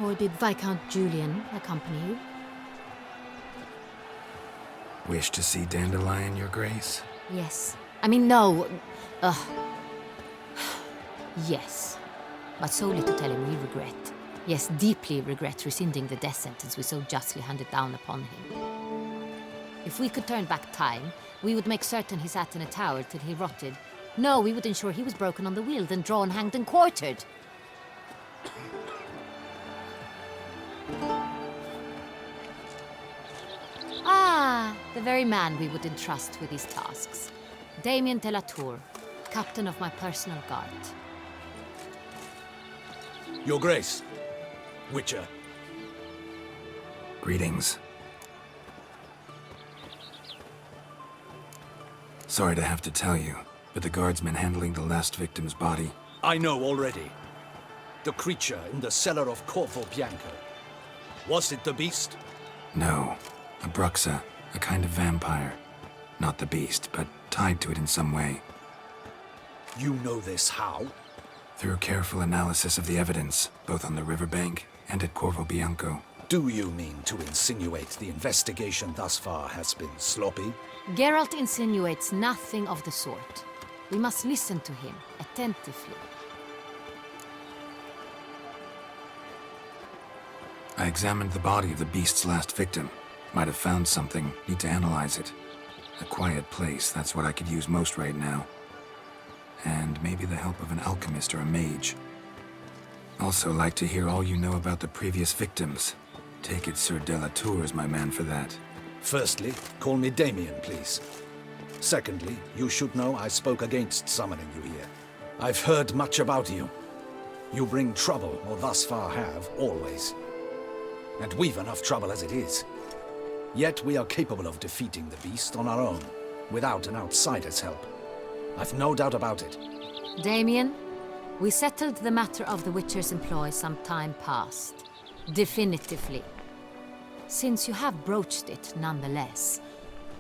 Or did Viscount Julian accompany you? Wish to see Dandelion, Your Grace? Yes. I mean, no. Yes. But solely to tell him we regret. Yes, deeply regret rescinding the death sentence we so justly handed down upon him. If we could turn back time, we would make certain he sat in a tower till he rotted. No, we would ensure he was broken on the wheel, then drawn, hanged, and quartered. Ah, the very man we would entrust with these tasks. Damien de la Tour, captain of my personal guard. Your Grace. Witcher. Greetings. Sorry to have to tell you, but the guardsman handling the last victim's body... I know already. The creature in the cellar of Corvo Bianco. Was it the beast? No. A Bruxa, a kind of vampire. Not the beast, but tied to it in some way. You know this how? Through careful analysis of the evidence, both on the riverbank and at Corvo Bianco. Do you mean to insinuate the investigation thus far has been sloppy? Geralt insinuates nothing of the sort. We must listen to him attentively. I examined the body of the beast's last victim. Might have found something, need to analyze it. A quiet place, that's what I could use most right now. And maybe the help of an alchemist or a mage. Also like to hear all you know about the previous victims. Take it Sir de la Tour is my man for that. Firstly, call me Damien, please. Secondly, you should know I spoke against summoning you here. I've heard much about you. You bring trouble, or thus far have, always. And we've enough trouble as it is. Yet we are capable of defeating the beast on our own, without an outsider's help. I've no doubt about it. Damien, we settled the matter of the Witcher's employ some time past. Definitively. Since you have broached it nonetheless,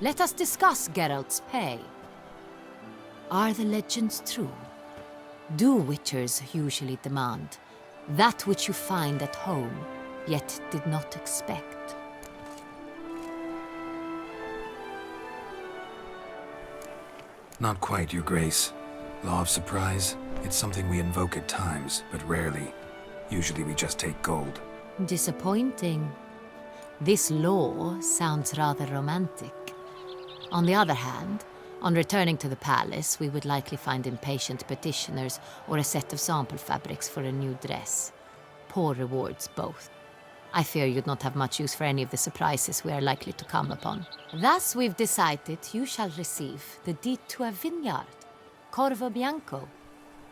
let us discuss Geralt's pay. Are the legends true? Do Witchers usually demand that which you find at home, yet did not expect? Not quite, Your Grace. Law of surprise, it's something we invoke at times, but rarely. Usually we just take gold. Disappointing. This law sounds rather romantic. On the other hand, on returning to the palace, we would likely find impatient petitioners or a set of sample fabrics for a new dress. Poor rewards both. I fear you'd not have much use for any of the surprises we are likely to come upon. Thus, we've decided you shall receive the deed to a vineyard, Corvo Bianco,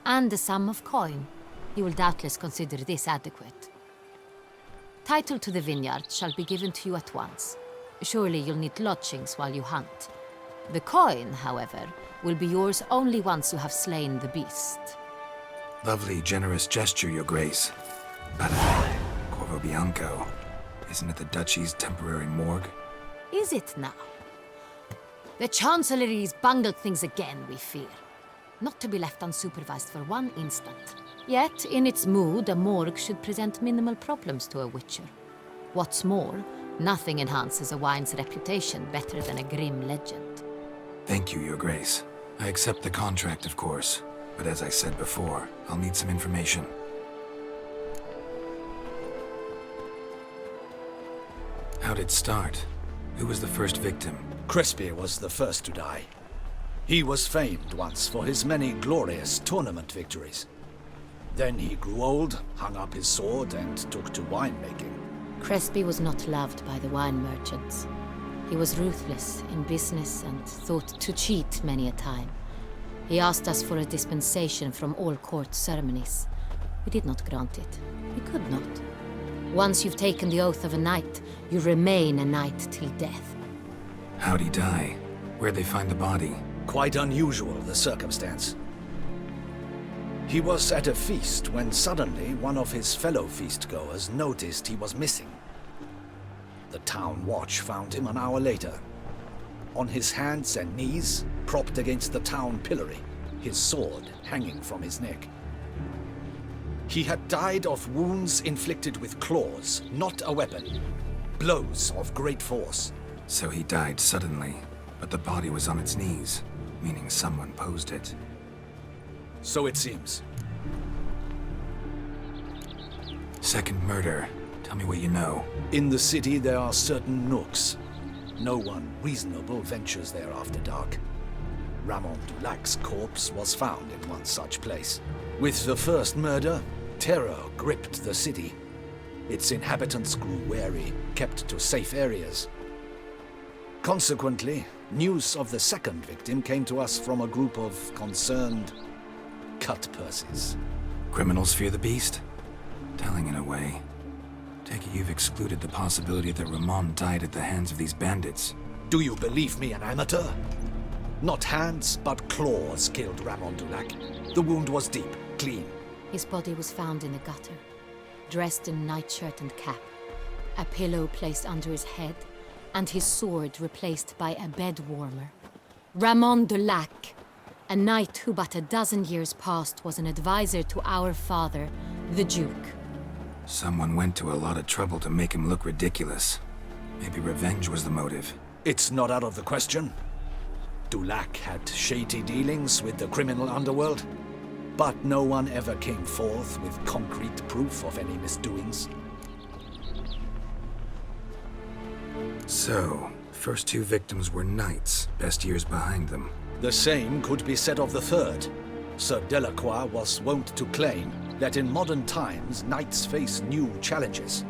and a sum of coin. You will doubtless consider this adequate. Title to the vineyard shall be given to you at once. Surely you'll need lodgings while you hunt. The coin, however, will be yours only once you have slain the beast. Lovely, generous gesture, Your Grace. By the way, Corvo Bianco, isn't it the Duchy's temporary morgue? Is it now? The Chancellery's bungled things again, we fear. Not to be left unsupervised for one instant. Yet, in its mood, a morgue should present minimal problems to a Witcher. What's more, nothing enhances a wine's reputation better than a grim legend. Thank you, Your Grace. I accept the contract, of course. But as I said before, I'll need some information. How'd it start? Who was the first victim? Crespi was the first to die. He was famed once for his many glorious tournament victories. Then he grew old, hung up his sword, and took to winemaking. Crespi was not loved by the wine merchants. He was ruthless in business and thought to cheat many a time. He asked us for a dispensation from all court ceremonies. We did not grant it. We could not. Once you've taken the oath of a knight, you remain a knight till death. How'd he die? Where'd they find the body? Quite unusual, the circumstance. He was at a feast when suddenly one of his fellow feastgoers noticed he was missing. The town watch found him an hour later. On his hands and knees, propped against the town pillory, his sword hanging from his neck. He had died of wounds inflicted with claws, not a weapon. Blows of great force. So he died suddenly, but the body was on its knees, meaning someone posed it. So it seems. Second murder. Tell me what you know. In the city there are certain nooks. No one reasonable ventures there after dark. Ramon Dulac's corpse was found in one such place. With the first murder, terror gripped the city. Its inhabitants grew wary, kept to safe areas. Consequently, news of the second victim came to us from a group of concerned cut-purses. Criminals fear the beast? Telling in a way. Take it you've excluded the possibility that Ramon died at the hands of these bandits. Do you believe me an amateur? Not hands, but claws killed Ramon Dulac. The wound was deep, clean. His body was found in a gutter, dressed in nightshirt and cap, a pillow placed under his head, and his sword replaced by a bed warmer. Ramon Dulac, a knight who but a dozen years past was an advisor to our father, the Duke. Someone went to a lot of trouble to make him look ridiculous. Maybe revenge was the motive. It's not out of the question. Dulac had shady dealings with the criminal underworld, but no one ever came forth with concrete proof of any misdoings. So, first two victims were knights, best years behind them. The same could be said of the third. Sir Delacroix was wont to claim that in modern times knights face new challenges,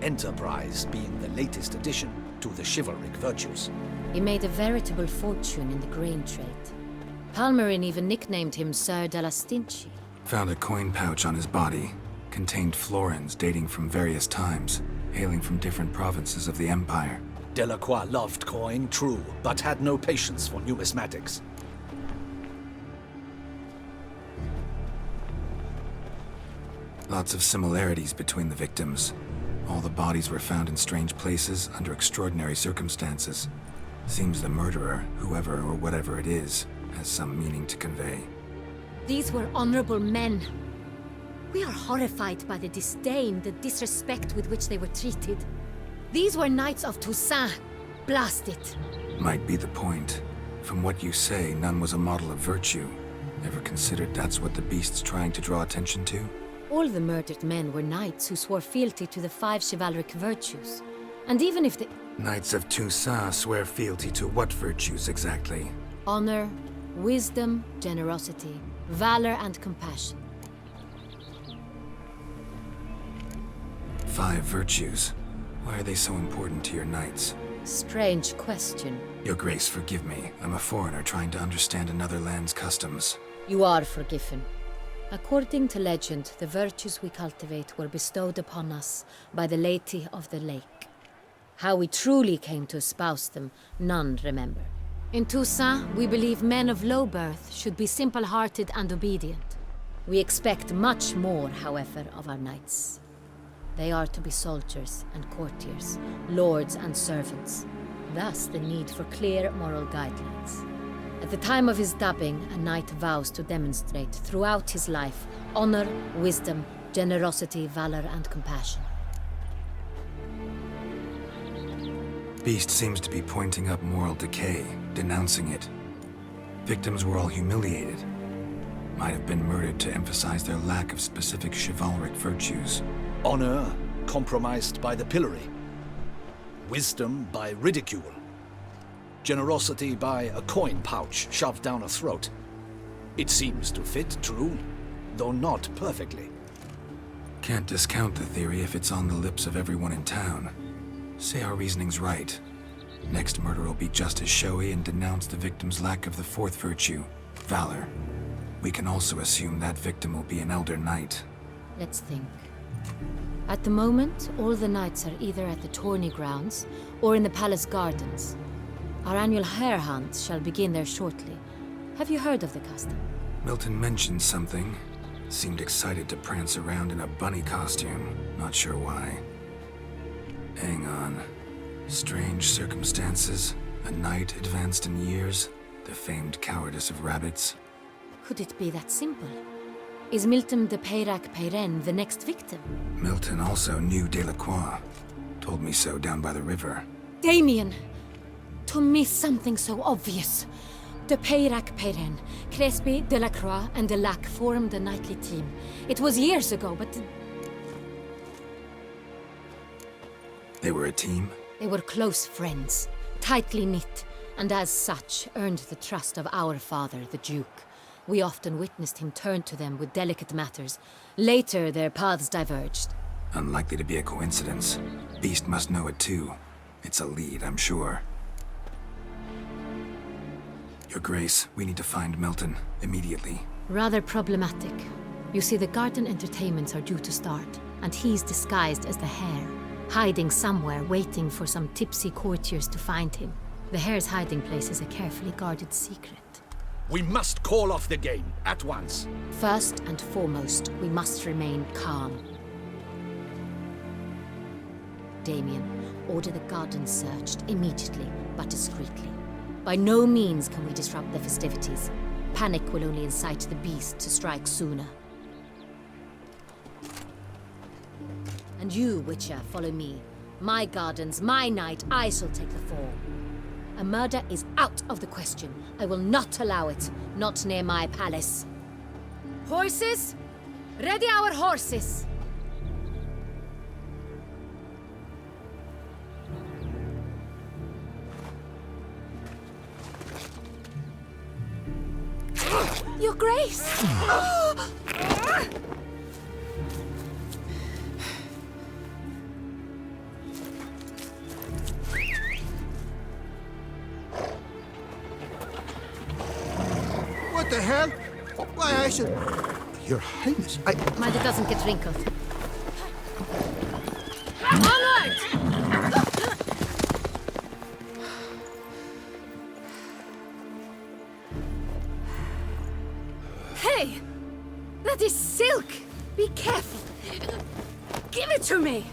enterprise being the latest addition to the chivalric virtues. He made a veritable fortune in the grain trade. Palmerin even nicknamed him Sir della Stinci. Found a coin pouch on his body. Contained florins dating from various times, hailing from different provinces of the Empire. Delacroix loved coin, true, but had no patience for numismatics. Lots of similarities between the victims. All the bodies were found in strange places under extraordinary circumstances. Seems the murderer, whoever or whatever it is, has some meaning to convey. These were honorable men. We are horrified by the disdain, the disrespect with which they were treated. These were knights of Touissant. Blast it. Might be the point. From what you say, none was a model of virtue. Ever considered that's what the beast's trying to draw attention to? All the murdered men were knights who swore fealty to the 5 chivalric virtues. And even if the Knights of Touissant swear fealty to what virtues exactly? honor, wisdom, generosity, valor, and compassion. 5 virtues. Why are they so important to your knights? Strange question. Your Grace, forgive me. I'm a foreigner trying to understand another land's customs. You are forgiven. According to legend, the virtues we cultivate were bestowed upon us by the Lady of the Lake. How we truly came to espouse them, none remember. In Touissant, we believe men of low birth should be simple-hearted and obedient. We expect much more, however, of our knights. They are to be soldiers and courtiers, lords and servants. Thus, the need for clear moral guidelines. At the time of his dubbing, a knight vows to demonstrate throughout his life honor, wisdom, generosity, valor, and compassion. Beast seems to be pointing up moral decay, denouncing it. Victims were all humiliated. Might have been murdered to emphasize their lack of specific chivalric virtues. Honor compromised by the pillory. Wisdom by ridicule. Generosity by a coin pouch shoved down a throat. It seems to fit, true, though not perfectly. Can't discount the theory if it's on the lips of everyone in town. Say our reasoning's right. Next murder will be just as showy and denounce the victim's lack of the 4th virtue, valor. We can also assume that victim will be an elder knight. Let's think. At the moment, all the knights are either at the tourney grounds or in the palace gardens. Our annual hare hunt shall begin there shortly. Have you heard of the custom? Milton mentioned something. Seemed excited to prance around in a bunny costume. Not sure why. Hang on. Strange circumstances. A knight advanced in years. The famed cowardice of rabbits. Could it be that simple? Is Milton de Peyrac Peyren the next victim? Milton also knew Delacroix. Told me so down by the river. Damien! To miss something so obvious. De Peyrac Peyren, Crespi, Delacroix, and Delac formed a knightly team. It was years ago, but They were a team? they were close friends, tightly knit, and as such earned the trust of our father, the Duke. We often witnessed him turn to them with delicate matters. Later, their paths diverged. Unlikely to be a coincidence. Beast must know it too. It's a lead, I'm sure. Your Grace, we need to find Milton, immediately. Rather problematic. You see, the garden entertainments are due to start, and he's disguised as the hare, hiding somewhere, waiting for some tipsy courtiers to find him. The hare's hiding place is a carefully guarded secret. We must call off the game, at once. First and foremost, we must remain calm. Damien, order the garden searched immediately, but discreetly. By no means can we disrupt the festivities. Panic will only incite the beast to strike sooner. And you, Witcher, follow me. My gardens, my night, I shall take the fall. A murder is out of the question. I will not allow it. Not near my palace. Horses? Ready our horses! Your Grace! What the hell? Why, I should... Your Highness, Mind it doesn't get wrinkled. Onward! Hey! That is silk! Be careful! Give it to me!